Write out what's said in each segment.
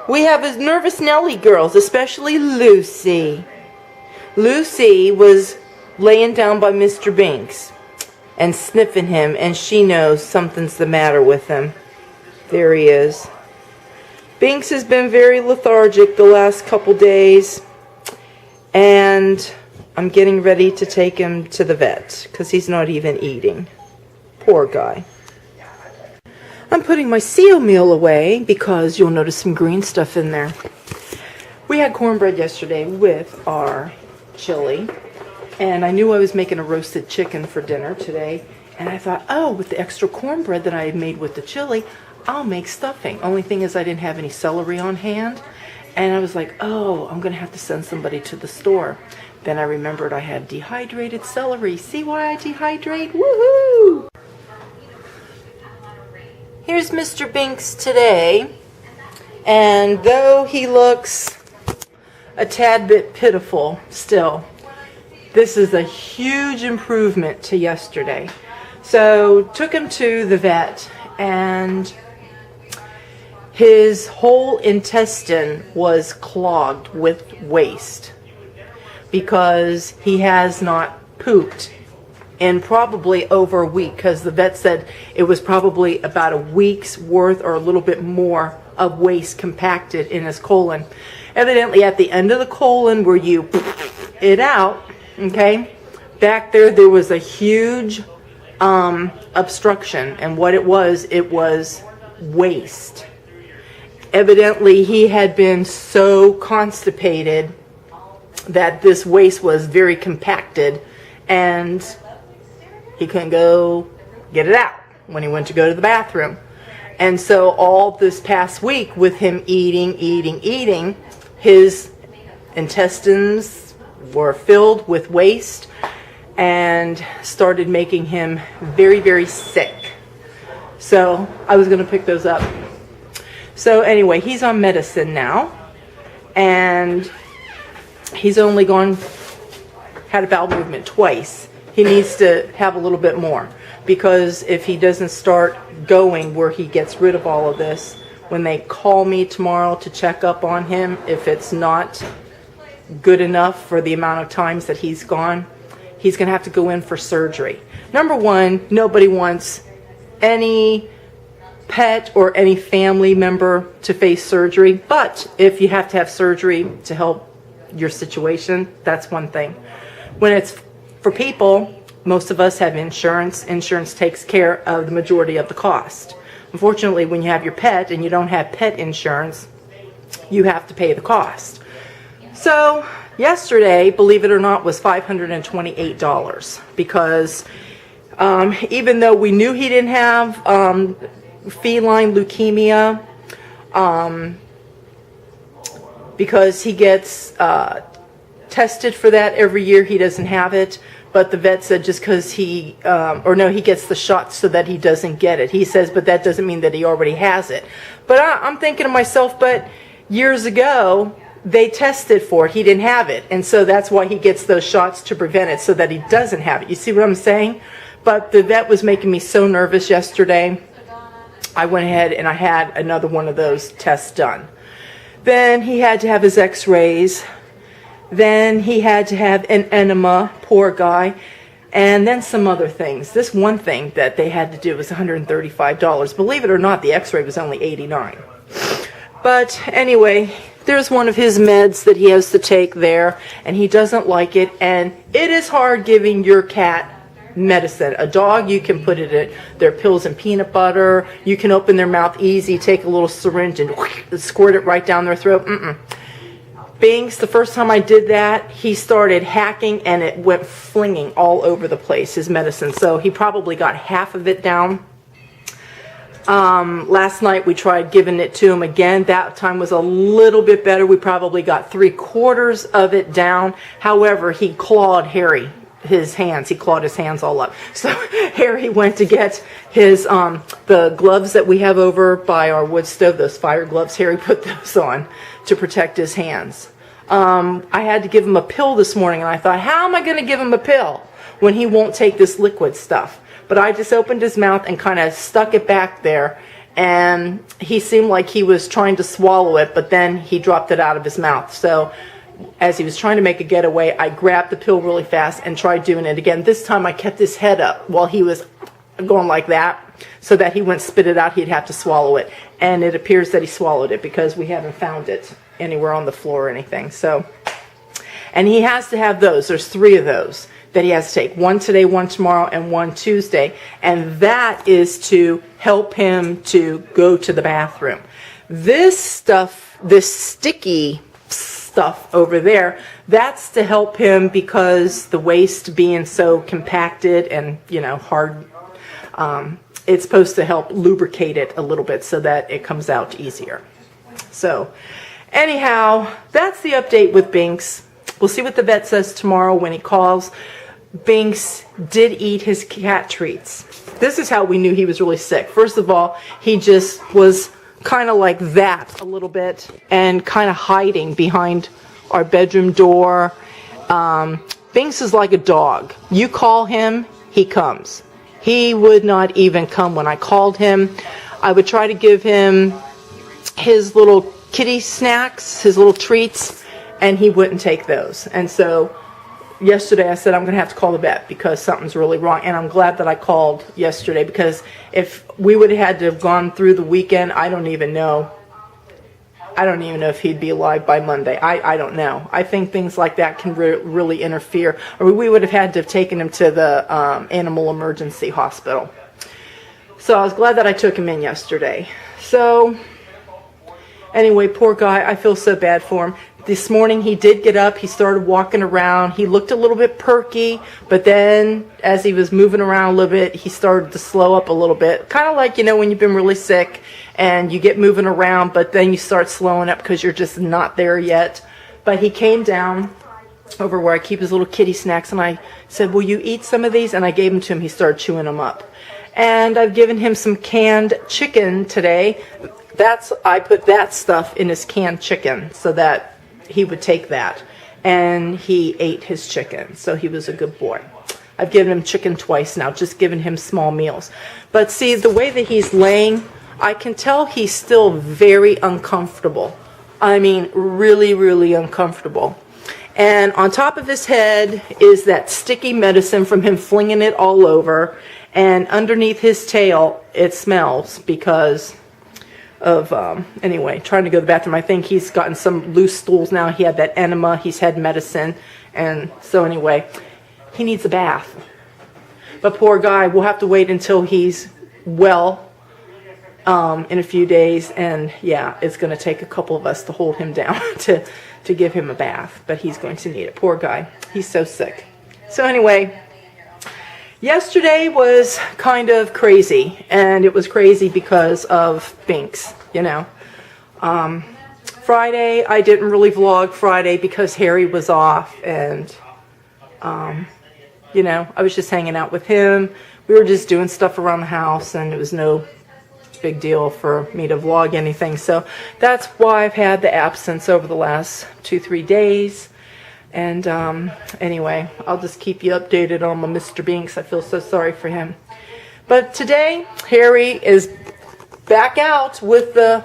We have a nervous Nelly girls, especially Lucy. Lucy was laying down by Mr. Binx and sniffing him, and she knows something's the matter with him. There he is. Binx has been very lethargic the last couple days, and I'm getting ready to take him to the vet because he's not even eating. Poor guy. I'm putting my seal meal away because you'll notice some green stuff in there. We had cornbread yesterday with our chili, and I knew I was making a roasted chicken for dinner today, and I thought, oh, with the extra cornbread that I had made with the chili, I'll make stuffing. Only thing is I didn't have any celery on hand, and I was like, oh, I'm going to have to send somebody to the store. Then I remembered I had dehydrated celery. See why I dehydrate? Woohoo! Here's Mr. Binx today, and though he looks a tad bit pitiful still, this is a huge improvement to yesterday. So took him to the vet, and his whole intestine was clogged with waste because he has not pooped in probably over a week, because the vet said it was probably about a week's worth or a little bit more of waste compacted in his colon. Evidently at the end of the colon where you it out, okay, back there was a huge obstruction, and what it was waste. Evidently he had been so constipated that this waste was very compacted, and he couldn't go get it out when he went to go to the bathroom. And so all this past week with him eating, his intestines were filled with waste and started making him very, very sick. So I was going to pick those up. So anyway, he's on medicine now, and he's only had a bowel movement twice. He needs to have a little bit more, because if he doesn't start going where he gets rid of all of this, when they call me tomorrow to check up on him, if it's not good enough for the amount of times that he's gone, he's going to have to go in for surgery. Number one, nobody wants any pet or any family member to face surgery, but if you have to have surgery to help your situation, that's one thing. When it's for people, most of us have insurance. Insurance takes care of the majority of the cost. Unfortunately, when you have your pet and you don't have pet insurance, you have to pay the cost. So yesterday, believe it or not, was $528, because even though we knew he didn't have feline leukemia, because he gets tested for that every year, he doesn't have it. But the vet said just because he gets the shot so that he doesn't get it. He says, but that doesn't mean that he already has it. But I'm thinking to myself, but years ago, they tested for it. He didn't have it. And so that's why he gets those shots, to prevent it, so that he doesn't have it. You see what I'm saying? But the vet was making me so nervous yesterday. I went ahead and I had another one of those tests done. Then he had to have his x-rays. Then he had to have an enema, poor guy, and then some other things. This one thing that they had to do was $135. Believe it or not, the x-ray was only $89. But anyway, there's one of his meds that he has to take there, and he doesn't like it, and it is hard giving your cat medicine. A dog, you can put it in their pills and peanut butter. You can open their mouth easy, take a little syringe and squirt it right down their throat. Binx, the first time I did that, he started hacking and it went flinging all over the place, his medicine. So he probably got half of it down. Last night we tried giving it to him again. That time was a little bit better. We probably got 3/4 of it down. However, he clawed Harry, his hands. He clawed his hands all up. So Harry went to get his the gloves that we have over by our wood stove, those fire gloves. Harry put those on to protect his hands. I had to give him a pill this morning, and I thought, how am I going to give him a pill when he won't take this liquid stuff? But I just opened his mouth and kind of stuck it back there, and he seemed like he was trying to swallow it, but then he dropped it out of his mouth. So as he was trying to make a getaway, I grabbed the pill really fast and tried doing it again. This time I kept his head up while he was going like that, so that he wouldn't spit it out. He'd have to swallow it. And it appears that he swallowed it, because we haven't found it anywhere on the floor or anything. So, and he has to have those. There's 3 of those that he has to take. 1 today, 1 tomorrow, and 1 Tuesday. And that is to help him to go to the bathroom. This stuff, this sticky stuff over there, that's to help him because the waste being so compacted and, you know, hard, it's supposed to help lubricate it a little bit so that it comes out easier. So anyhow, that's the update with Binx. We'll see what the vet says tomorrow when he calls. Binx did eat his cat treats. This is how we knew he was really sick. First of all, he just was kind of like that a little bit and kind of hiding behind our bedroom door. Binx is like a dog. You call him, he comes. He would not even come when I called him. I would try to give him his little kitty snacks, his little treats, and he wouldn't take those. And so yesterday I said I'm going to have to call the vet because something's really wrong. And I'm glad that I called yesterday, because if we would have had to have gone through the weekend, I don't even know if he'd be alive by Monday. I don't know. I think things like that can really interfere. Or we would have had to have taken him to the animal emergency hospital. So I was glad that I took him in yesterday. So anyway, poor guy. I feel so bad for him. This morning he did get up. He started walking around. He looked a little bit perky, but then as he was moving around a little bit, he started to slow up a little bit. Kind of like, you know, when you've been really sick and you get moving around, but then you start slowing up because you're just not there yet. But he came down over where I keep his little kitty snacks, and I said, will you eat some of these? And I gave them to him. He started chewing them up. And I've given him some canned chicken today. I put that stuff in his canned chicken so that he would take that, and he ate his chicken, so he was a good boy. I've given him chicken twice now, just given him small meals. But see, the way that he's laying, I can tell he's still very uncomfortable. I mean, really, really uncomfortable. And on top of his head is that sticky medicine from him flinging it all over, and underneath his tail, it smells because of, anyway, trying to go to the bathroom. I think he's gotten some loose stools now. He had that enema. He's had medicine. And so anyway, he needs a bath. But poor guy, we'll have to wait until he's well in a few days. And yeah, it's going to take a couple of us to hold him down to give him a bath. But he's going to need it. Poor guy. He's so sick. So anyway, yesterday was kind of crazy, and it was crazy because of Binx, you know. Friday, I didn't really vlog Friday because Harry was off, and, you know, I was just hanging out with him. We were just doing stuff around the house, and it was no big deal for me to vlog anything. So that's why I've had the absence over the last 2-3 days. And anyway, I'll just keep you updated on my Mr. Binx. I feel so sorry for him. But today, Harry is back out with the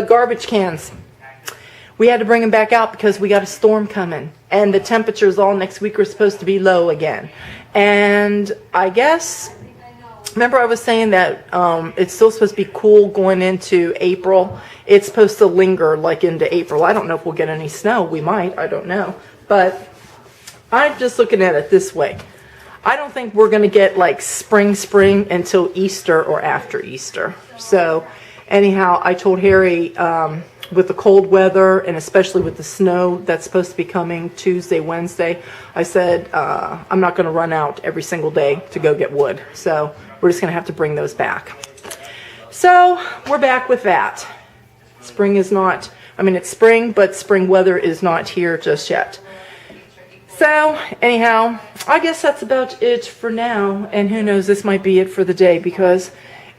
garbage cans. We had to bring him back out because we got a storm coming. And the temperatures all next week are supposed to be low again. And I guess, remember I was saying that it's still supposed to be cool going into April. It's supposed to linger like into April. I don't know if we'll get any snow. We might. I don't know. But I'm just looking at it this way. I don't think we're going to get like spring until Easter or after Easter. So anyhow, I told Harry with the cold weather and especially with the snow that's supposed to be coming Tuesday, Wednesday, I said I'm not going to run out every single day to go get wood. So we're just going to have to bring those back. So we're back with that. Spring is not, I mean, it's spring, but spring weather is not here just yet. So anyhow, I guess that's about it for now. And who knows, this might be it for the day because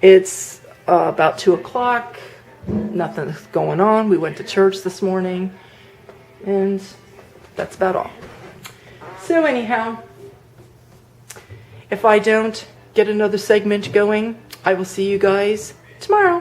it's about 2 o'clock. Nothing's going on. We went to church this morning. And that's about all. So anyhow, if I don't get another segment going I will see you guys tomorrow.